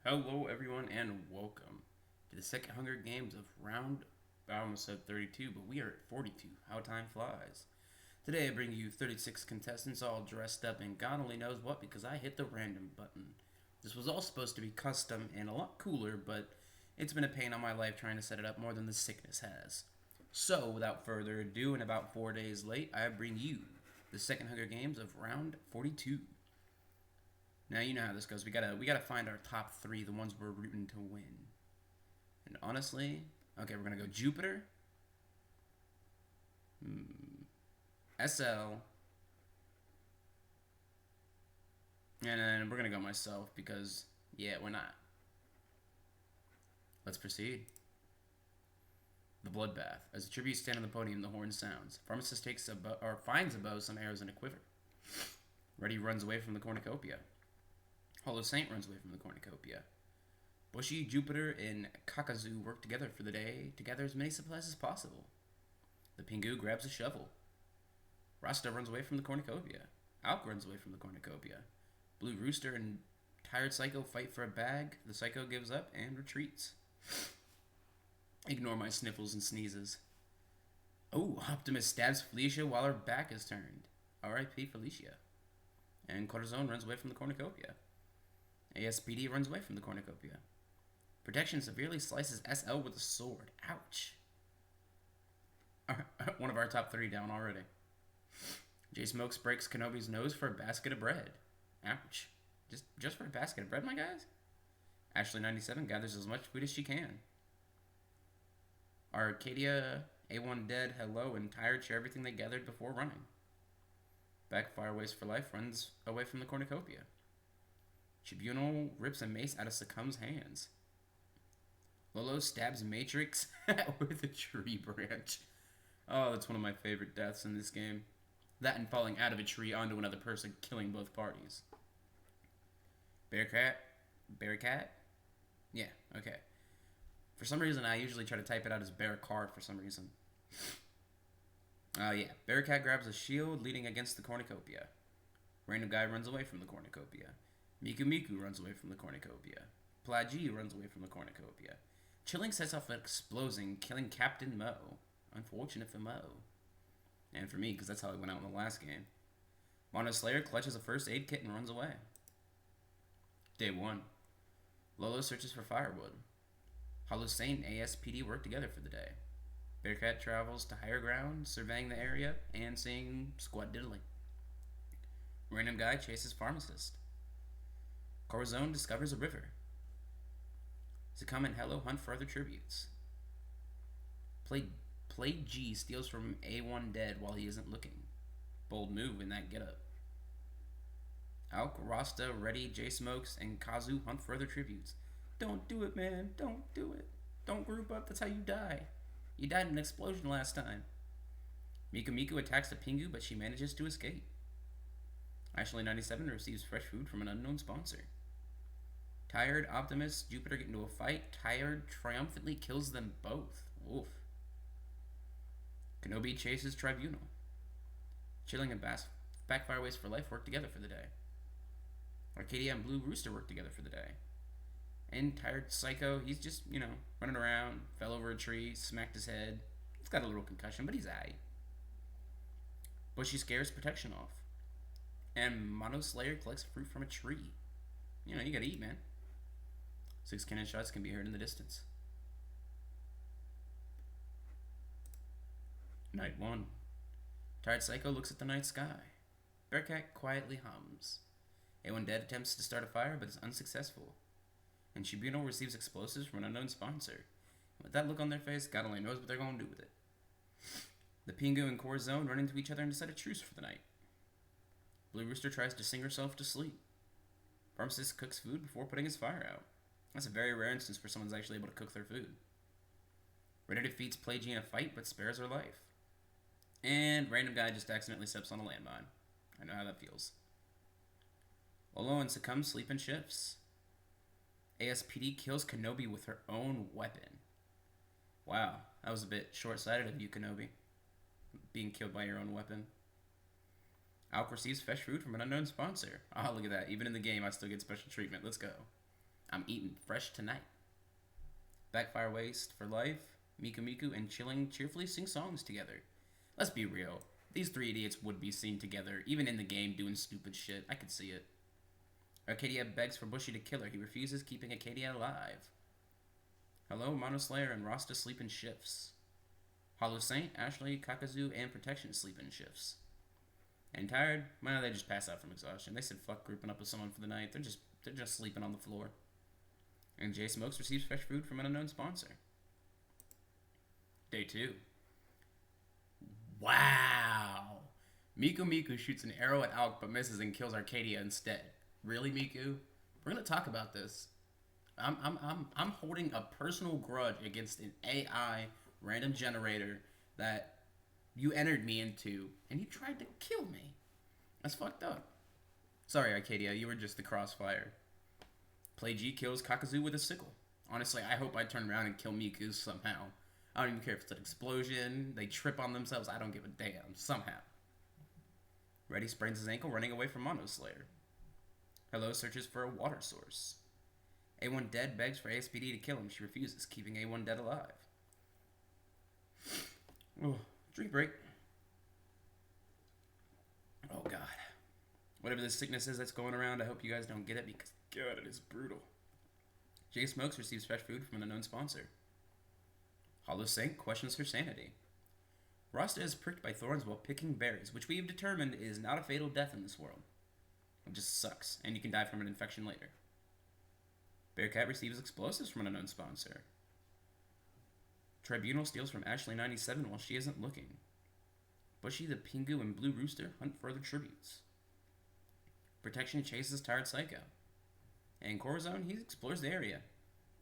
Hello, everyone, and welcome to the second Hunger Games of round. I almost said 32, but we are at 42. How time flies. Today, I bring you 36 contestants all dressed up in God only knows what because I hit the random button. This was all supposed to be custom and a lot cooler, but it's been a pain on my life trying to set it up more than the sickness has. So, without further ado, and about 4 days late, I bring you the second Hunger Games of round 42. Now you know how this goes. We gotta find our top three, the ones we're rooting to win. And honestly, okay, we're gonna go Jupiter, SL, and then we're gonna go myself because yeah, why not? Let's proceed. The bloodbath. As the tributes stand on the podium, the horn sounds. Pharmacist takes or finds a bow, some arrows, and a quiver. Reddy runs away from the cornucopia. Hollow Saint runs away from the cornucopia. Bushy, Jupiter, and Kakazu work together for the day to gather as many supplies as possible. The Pingu grabs a shovel. Rasta runs away from the cornucopia. Alk runs away from the cornucopia. Blue Rooster and Tired Psycho fight for a bag. The Psycho gives up and retreats. Ignore my sniffles and sneezes. Oh, Optimus stabs Felicia while her back is turned. R.I.P. Felicia. And Corazon runs away from the cornucopia. ASPD runs away from the cornucopia. Protection severely slices SL with a sword. Ouch. One of our top three down already. J Smokes breaks Kenobi's nose for a basket of bread. Ouch. Just for a basket of bread, my guys? Ashley97 gathers as much food as she can. Arcadia, A1 Dead, Hello, and Tired share everything they gathered before running. Backfire Waste for Life runs away from the cornucopia. Tribunal rips a mace out of Succumb's hands. Lolo stabs Matrix with a tree branch. Oh, that's one of my favorite deaths in this game. That and falling out of a tree onto another person, killing both parties. Bearcat? Yeah, okay. For some reason, I usually try to type it out as Bearcat for some reason. Yeah. Bearcat grabs a shield leading against the cornucopia. Random guy runs away from the cornucopia. Miku Miku runs away from the cornucopia. Plagi runs away from the cornucopia. Chilling sets off an explosion, killing Captain Mo. Unfortunate for Mo. And for me, because that's how I went out in the last game. Mono Slayer clutches a first aid kit and runs away. Day 1. Lolo searches for firewood. Hollow Saint and ASPD work together for the day. Bearcat travels to higher ground, surveying the area and seeing squat diddly. Random guy chases pharmacist. Corazon discovers a river. Succumb and Hello hunt for other tributes. Plague G steals from A1 Dead while he isn't looking. Bold move in that getup. Alk, Rasta, Reddy, J Smokes, and Kazu hunt for other tributes. Don't do it, man. Don't do it. Don't group up. That's how you die. You died in an explosion last time. Miku Miku attacks the Pingu, but she manages to escape. Ashley97 receives fresh food from an unknown sponsor. Tired, Optimus, Jupiter get into a fight. Tired triumphantly kills them both. Oof. Kenobi chases Tribunal. Chilling and Backfire Waste for Life work together for the day. Arcadia and Blue Rooster work together for the day. And Tired Psycho, he's just, running around, fell over a tree, smacked his head. He's got a little concussion, but he's aight. Bushy scares protection off. And Mono Slayer collects fruit from a tree. You gotta eat, man. 6 cannon shots can be heard in the distance. Night 1. Tired Psycho looks at the night sky. Bearcat quietly hums. A1 Dead attempts to start a fire, but is unsuccessful. And Tribunal receives explosives from an unknown sponsor. And with that look on their face, God only knows what they're going to do with it. The Pingu and Corazon run into each other and decide a truce for the night. Blue Rooster tries to sing herself to sleep. Pharmacist cooks food before putting his fire out. That's a very rare instance where someone's actually able to cook their food. Reddy defeats Plagy in a fight, but spares her life. And random guy just accidentally steps on a landmine. I know how that feels. Lolo and Succumb sleep in shifts. ASPD kills Kenobi with her own weapon. Wow, that was a bit short-sighted of you, Kenobi. Being killed by your own weapon. Alk receives fresh food from an unknown sponsor. Oh, look at that. Even in the game, I still get special treatment. Let's go. I'm eating fresh tonight. Backfire Waste for life. Miku Miku and Chilling cheerfully sing songs together. Let's be real. These three idiots would be seen together, even in the game doing stupid shit. I could see it. Arcadia begs for Bushy to kill her. He refuses, keeping Arcadia alive. Hello, Mono Slayer and Rasta sleep in shifts. Hollow Saint, Ashley, Kakazu, and Protection sleep in shifts. And tired? Well, they just pass out from exhaustion. They said fuck grouping up with someone for the night. They're just sleeping on the floor. And Jay Smokes receives fresh food from an unknown sponsor. Day 2. Wow! Miku Miku shoots an arrow at Alk but misses and kills Arcadia instead. Really, Miku? We're gonna talk about this. I'm holding a personal grudge against an AI random generator that you entered me into, and you tried to kill me. That's fucked up. Sorry, Arcadia, you were just the crossfire. Play G kills Kakazu with a sickle. Honestly, I hope I turn around and kill Miku somehow. I don't even care if it's an explosion, they trip on themselves, I don't give a damn. Somehow. Reddy sprains his ankle running away from Mono Slayer. Hello searches for a water source. A1 Dead begs for ASPD to kill him. She refuses, keeping A1 Dead alive. Oh, drink break. Oh, God. Whatever this sickness is that's going around, I hope you guys don't get it because, God, it is brutal. Jay Smokes receives fresh food from an unknown sponsor. Hollow Saint questions her sanity. Rasta is pricked by thorns while picking berries, which we have determined is not a fatal death in this world. It just sucks, and you can die from an infection later. Bearcat receives explosives from an unknown sponsor. Tribunal steals from Ashley97 while she isn't looking. Bushy, the Pingu, and Blue Rooster hunt further tributes. Protection chases Tired Psycho. And Corazon, he explores the area,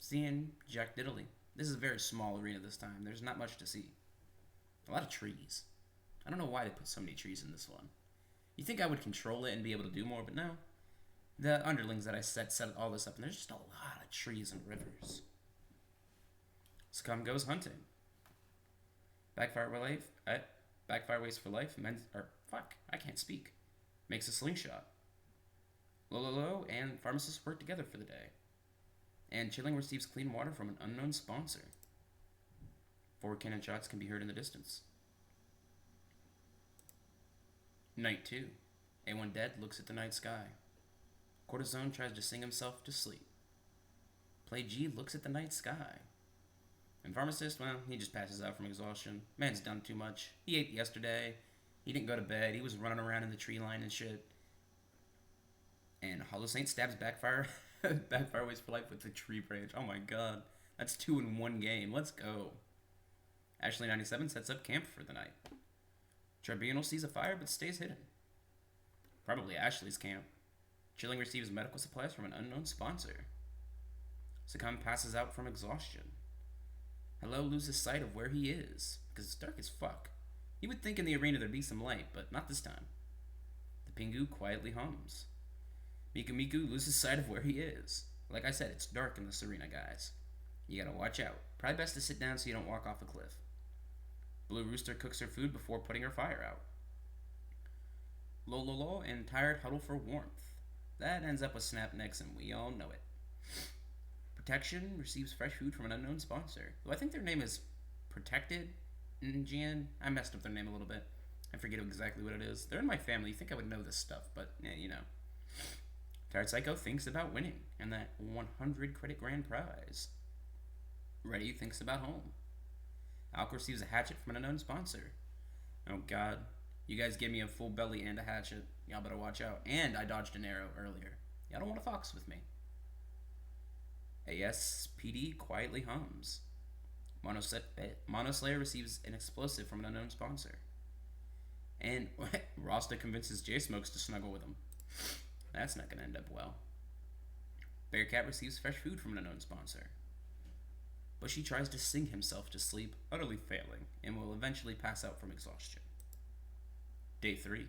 seeing Jack Diddley. This is a very small arena this time. There's not much to see. A lot of trees. I don't know why they put so many trees in this one. You think I would control it and be able to do more, but no. The underlings that I set all this up, and there's just a lot of trees and rivers. Scum goes hunting. Backfire Waste for life. I can't speak. Makes a slingshot. Lololo and Pharmacist work together for the day. And Chilling receives clean water from an unknown sponsor. 4 cannon shots can be heard in the distance. Night 2. A1 Dead looks at the night sky. Cortisone tries to sing himself to sleep. Play G looks at the night sky. And Pharmacist, well, he just passes out from exhaustion. Man's done too much. He ate yesterday. He didn't go to bed. He was running around in the tree line and shit. And Hollow Saint stabs Backfire Waste for life with the tree branch. Oh my god. That's 2 in 1 game. Let's go. Ashley97 sets up camp for the night. Tribunal sees a fire but stays hidden. Probably Ashley's camp. Chilling receives medical supplies from an unknown sponsor. Sakam passes out from exhaustion. Hello loses sight of where he is, because it's dark as fuck. You would think in the arena there'd be some light, but not this time. The Pingu quietly hums. Miku Miku loses sight of where he is. Like I said, it's dark in this arena, guys. You gotta watch out. Probably best to sit down so you don't walk off a cliff. Blue Rooster cooks her food before putting her fire out. Lololo and Tired huddle for warmth. That ends up with Snap Necks, and we all know it. Protection receives fresh food from an unknown sponsor. Though I think their name is Protected Gian. I messed up their name a little bit. I forget exactly what it is. They're in my family. You think I would know this stuff, but you know. Tired Psycho thinks about winning and that 100 credit grand prize. Reddy thinks about home. Alk receives a hatchet from an unknown sponsor. Oh god. You guys gave me a full belly and a hatchet. Y'all better watch out. And I dodged an arrow earlier. Y'all don't want to fox with me. ASPD quietly hums. Mono Slayer receives an explosive from an unknown sponsor. And Rasta convinces J Smokes to snuggle with him. That's not going to end up well. Bearcat receives fresh food from an unknown sponsor. Bushy tries to sing himself to sleep, utterly failing, and will eventually pass out from exhaustion. Day 3.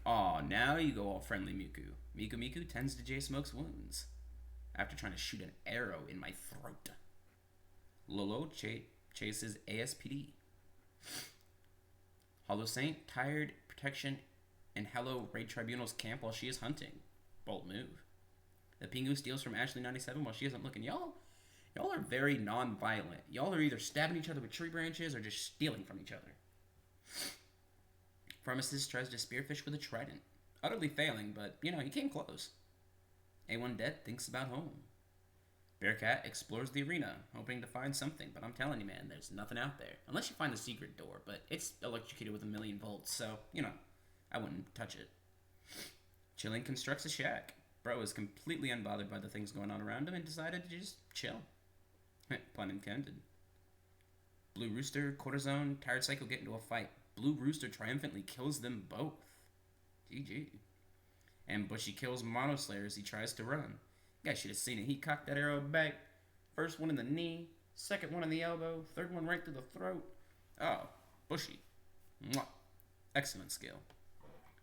Aw, now you go all friendly, Miku. Miku Miku tends to J Smoke's wounds after trying to shoot an arrow in my throat. Lolo chases ASPD. Hollow Saint, Tired, Protection, and Hello raid Tribunal's camp while she is hunting. Bold move. The Pingu steals from Ashley 97 while she isn't looking. Y'all are very non-violent. Y'all are either stabbing each other with tree branches or just stealing from each other. Pharmacist tries to spearfish with a trident, utterly failing, but, he came close. A1 Dead thinks about home. Bearcat explores the arena, hoping to find something, but I'm telling you, man, there's nothing out there. Unless you find the secret door, but it's electrocuted with 1,000,000 volts, so, I wouldn't touch it. Chilling constructs a shack. Bro is completely unbothered by the things going on around him and decided to just chill. Pun intended. Blue Rooster, Cortisone, Tired Psycho get into a fight. Blue Rooster triumphantly kills them both. GG. And Bushy kills Monoslayer as he tries to run. You guys should have seen it. He cocked that arrow back. First one in the knee, second one in the elbow, third one right through the throat. Oh, Bushy. Mwah. Excellent skill.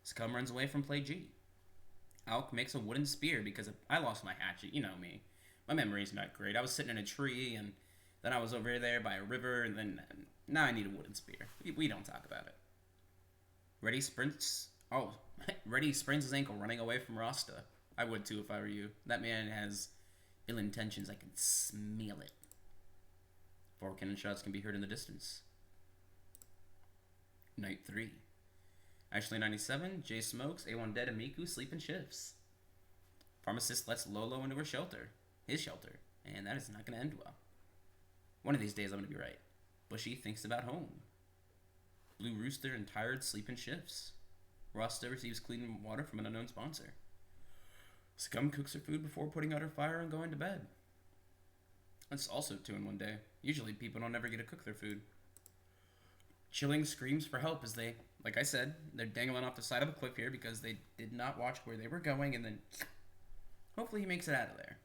Scum runs away from play G. Alk makes a wooden spear because I lost my hatchet. You know me. My memory's not great. I was sitting in a tree, and then I was over there by a river, and then now I need a wooden spear. We don't talk about it. Reddy sprints. Oh, Reddy sprains his ankle running away from Rasta. I would too if I were you. That man has ill intentions. I can smell it. 4 cannon shots can be heard in the distance. Night 3. Ashley 97, Jay smokes, A1 Dead, and Miku sleep in shifts. Pharmacist lets Lolo into her shelter. His shelter. And that is not going to end well. One of these days I'm going to be right. Bushy thinks about home. Blue Rooster and Tired sleep in shifts. Rasta receives clean water from an unknown sponsor. Scum cooks her food before putting out her fire and going to bed. That's also 2 in one day. Usually people don't ever get to cook their food. Chilling screams for help as they, like I said, they're dangling off the side of a cliff here because they did not watch where they were going, and then hopefully he makes it out of there.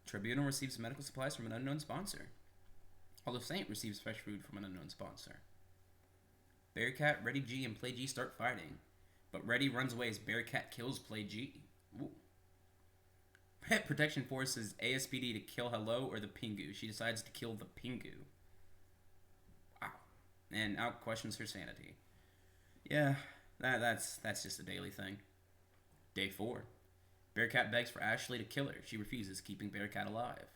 Tribunal receives medical supplies from an unknown sponsor. Hollow Saint receives fresh food from an unknown sponsor. Bearcat, Reddy G, and Play G start fighting, but Reddy runs away as Bearcat kills Play G. Ooh. Protection forces ASPD to kill Hello or the Pingu. She decides to kill the Pingu. Wow. And Alk questions her sanity. Yeah, that's just a daily thing. Day 4. Bearcat begs for Ashley to kill her. She refuses, keeping Bearcat alive.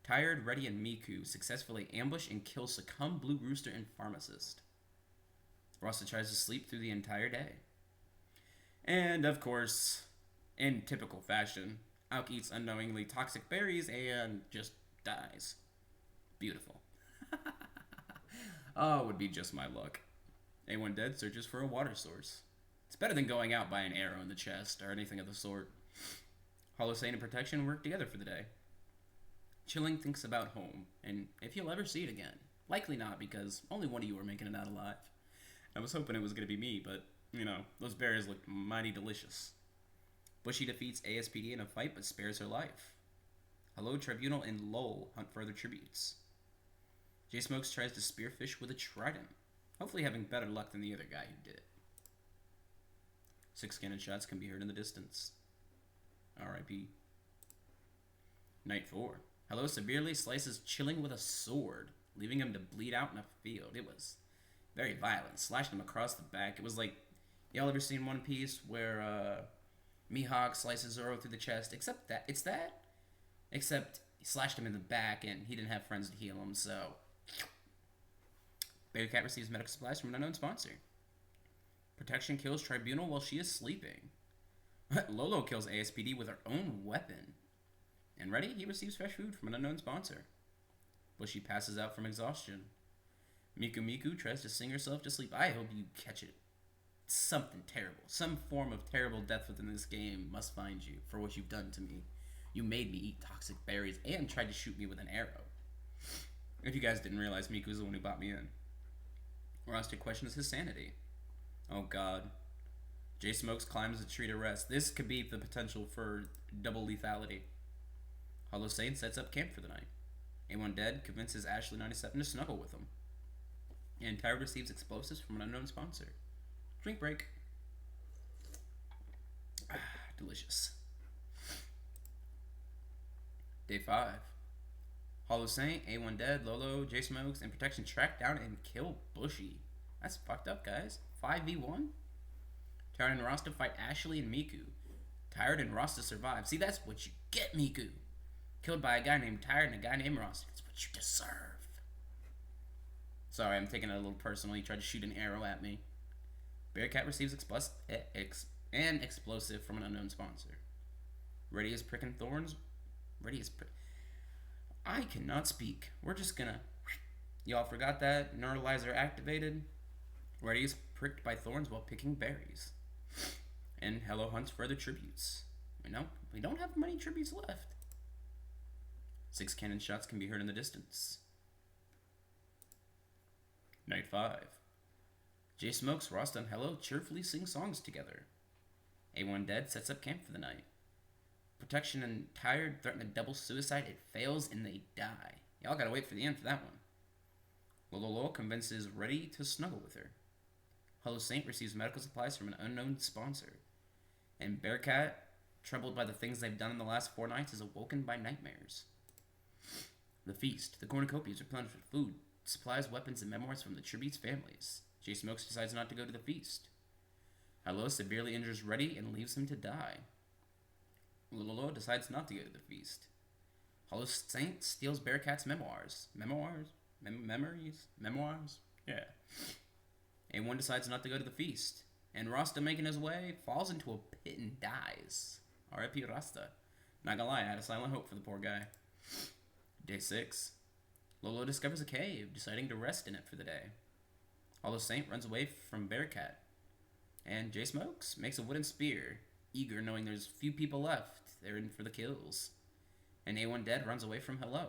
Tired, Reddy, and Miku successfully ambush and kill Succumb, Blue Rooster, and Pharmacist. Rasta tries to sleep through the entire day. And, of course, in typical fashion, Alk eats unknowingly toxic berries and just dies. Beautiful. Oh, it would be just my luck. A1 Dead searches for a water source. It's better than going out by an arrow in the chest or anything of the sort. Hollow Saint and Protection work together for the day. Chilling thinks about home, and if you'll ever see it again. Likely not, because only one of you are making it out alive. I was hoping it was going to be me, but, those berries looked mighty delicious. Bushy defeats ASPD in a fight, but spares her life. Hello, Tribunal, and Lol hunt further tributes. J Smokes tries to spearfish with a trident, hopefully having better luck than the other guy who did it. 6 cannon shots can be heard in the distance. R.I.P. Night 4. Hello severely slices Chilling with a sword, leaving him to bleed out in a field. It was very violent. Slashed him across the back. It was like, y'all ever seen One Piece where Mihawk slices Zoro through the chest? Except he slashed him in the back and he didn't have friends to heal him, so... Bearcat receives medical supplies from an unknown sponsor. Protection kills Tribunal while she is sleeping. Lolo kills ASPD with her own weapon. And Reddy, he receives fresh food from an unknown sponsor. Bushy passes out from exhaustion. Miku tries to sing herself to sleep. I hope you catch it. Something terrible. Some form of terrible death within this game must find you for what you've done to me. You made me eat toxic berries and tried to shoot me with an arrow. If you guys didn't realize, Miku's the one who bought me in. Rasta questions his sanity. Oh god. J Smokes climbs a tree to rest. This could be the potential for double lethality. Hollow Saint sets up camp for the night. A1 Dead convinces Ashley 97 to snuggle with him. And Tyra receives explosives from an unknown sponsor. Drink break. Delicious. Day 5. Hollow Saint, A1 Dead, Lolo, J Smokes, and Protection track down and kill Bushy. That's fucked up, guys. 5v1? Tyra and Rasta fight Ashley and Miku. Tired and Rasta survive. See, that's what you get, Miku. Killed by a guy named Tired and a guy named Rasta. That's what you deserve. Sorry, I'm taking it a little personal. He tried to shoot an arrow at me. Bearcat receives an explosive from an unknown sponsor. Ready as prick and thorns. Ready as prick. I cannot speak. We're just gonna. Y'all forgot that? Neuralizer activated. Ready is pricked by thorns while picking berries. And Hello hunts for other tributes. We don't have many tributes left. 6 cannon shots can be heard in the distance. Night 5. Jay Smokes, Rasta, and Hello cheerfully sing songs together. A1 Dead sets up camp for the night. Protection and Tired threaten a double suicide. It fails and they die. Y'all gotta wait for the end for that one. Lolo convinces Ready to snuggle with her. Hello Saint receives medical supplies from an unknown sponsor. And Bearcat, troubled by the things they've done in the last 4 nights, is awoken by nightmares. The feast. The cornucopias are replenished with food, supplies, weapons, and memoirs from the tribute's families. Jay Smokes decides not to go to the feast. Hello severely injures Ready and leaves him to die. Lolo decides not to go to the feast. Hello Saint steals Bearcat's memoirs. Memoirs? Yeah. A1 decides not to go to the feast. And Rasta, making his way, falls into a pit and dies. R.I.P. Rasta. Not gonna lie, I had a silent hope for the poor guy. Day 6. Lolo discovers a cave, deciding to rest in it for the day. Hollow Saint runs away from Bearcat. And Jay Smokes makes a wooden spear, eager knowing there's few people left. They're in for the kills. And A1 Dead runs away from Hello.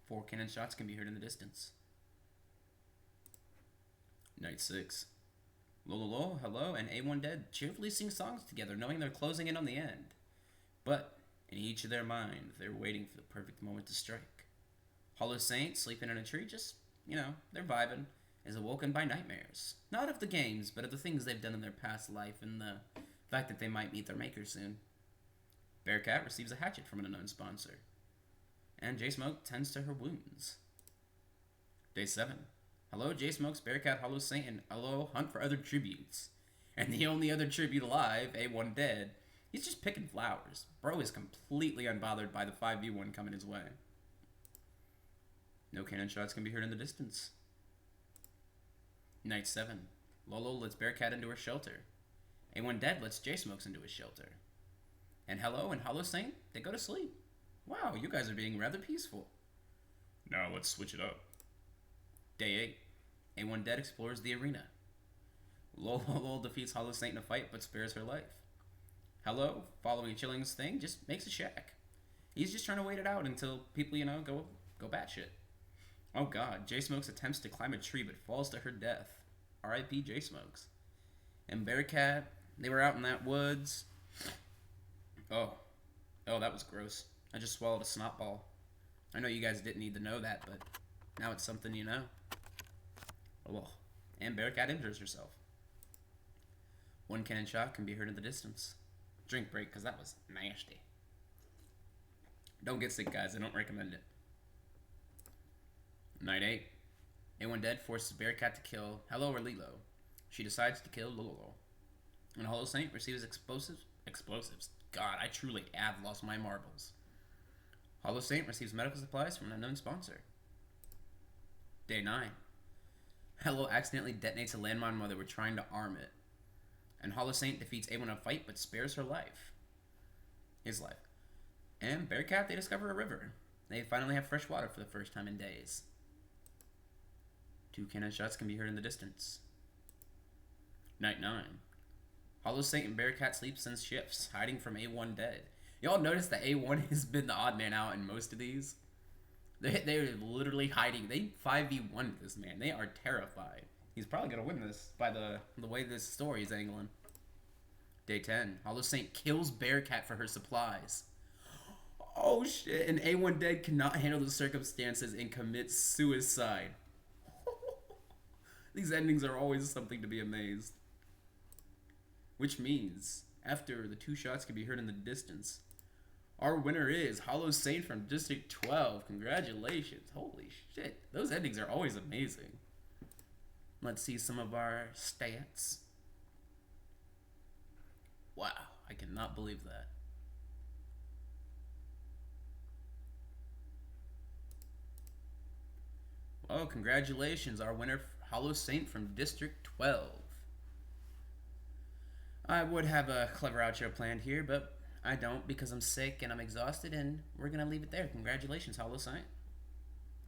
4 cannon shots can be heard in the distance. Night 6. Lolo, Hello, and A1 Dead cheerfully sing songs together, knowing they're closing in on the end. But in each of their minds, they're waiting for the perfect moment to strike. Hollow Saint, sleeping in a tree, just, they're vibing, is awoken by nightmares. Not of the games, but of the things they've done in their past life and the fact that they might meet their maker soon. Bearcat receives a hatchet from an unknown sponsor. And Jay Smoke tends to her wounds. Day 7. Hello, Jay Smokes, Bearcat, Hollow Saint, and Hello hunt for other tributes. And the only other tribute alive, A1 Dead, he's just picking flowers. Bro is completely unbothered by the 5v1 coming his way. No cannon shots can be heard in the distance. Night 7. Lolo lets Bearcat into her shelter. A1 Dead lets Jay Smokes into his shelter. And Hello and Hollow Saint, they go to sleep. Wow, you guys are being rather peaceful. Now let's switch it up. Day 8. A1 Dead explores the arena. Lolo defeats Hollow Saint in a fight but spares her life. Hello, following Chilling's thing, just makes a shack. He's just trying to wait it out until people, go batshit. Oh god, Jay Smokes attempts to climb a tree but falls to her death. R.I.P. Jay Smokes. And Bearcat, they were out in that woods. Oh, that was gross. I just swallowed a snot ball. I know you guys didn't need to know that, but now it's something you know. Oh, and Bearcat injures herself. 1 cannon shot can be heard in the distance. Drink break, because that was nasty. Don't get sick, guys. I don't recommend it. Night 8. A1 Dead forces Bearcat to kill Hello or Lilo. She decides to kill Lolo. And Hollow Saint receives explosives. God, I truly have lost my marbles. Hollow Saint receives medical supplies from an unknown sponsor. Day 9. Hello accidentally detonates a landmine while they were trying to arm it. And Hollow Saint defeats A1 in a fight but spares her life. His life. And Bearcat, they discover a river. They finally have fresh water for the first time in days. 2 cannon shots can be heard in the distance. Night 9. Hollow Saint and Bearcat sleep since shifts, hiding from A1 Dead. Y'all notice that A1 has been the odd man out in most of these? They're literally hiding. They 5v1 this man. They are terrified. He's probably going to win this by the way this story is angling. Day 10. Hollow Saint kills Bearcat for her supplies. Oh shit. And A1 Dead cannot handle the circumstances and commits suicide. These endings are always something to be amazed. Which means, after the 2 shots can be heard in the distance, our winner is Hollow Saint from District 12. Congratulations. Holy shit. Those endings are always amazing. Let's see some of our stats. Wow. I cannot believe that. Oh, congratulations, our winner, Hollow Saint from District 12. I would have a clever outro planned here, but I don't because I'm sick and I'm exhausted, and we're going to leave it there. Congratulations, Hollow Saint.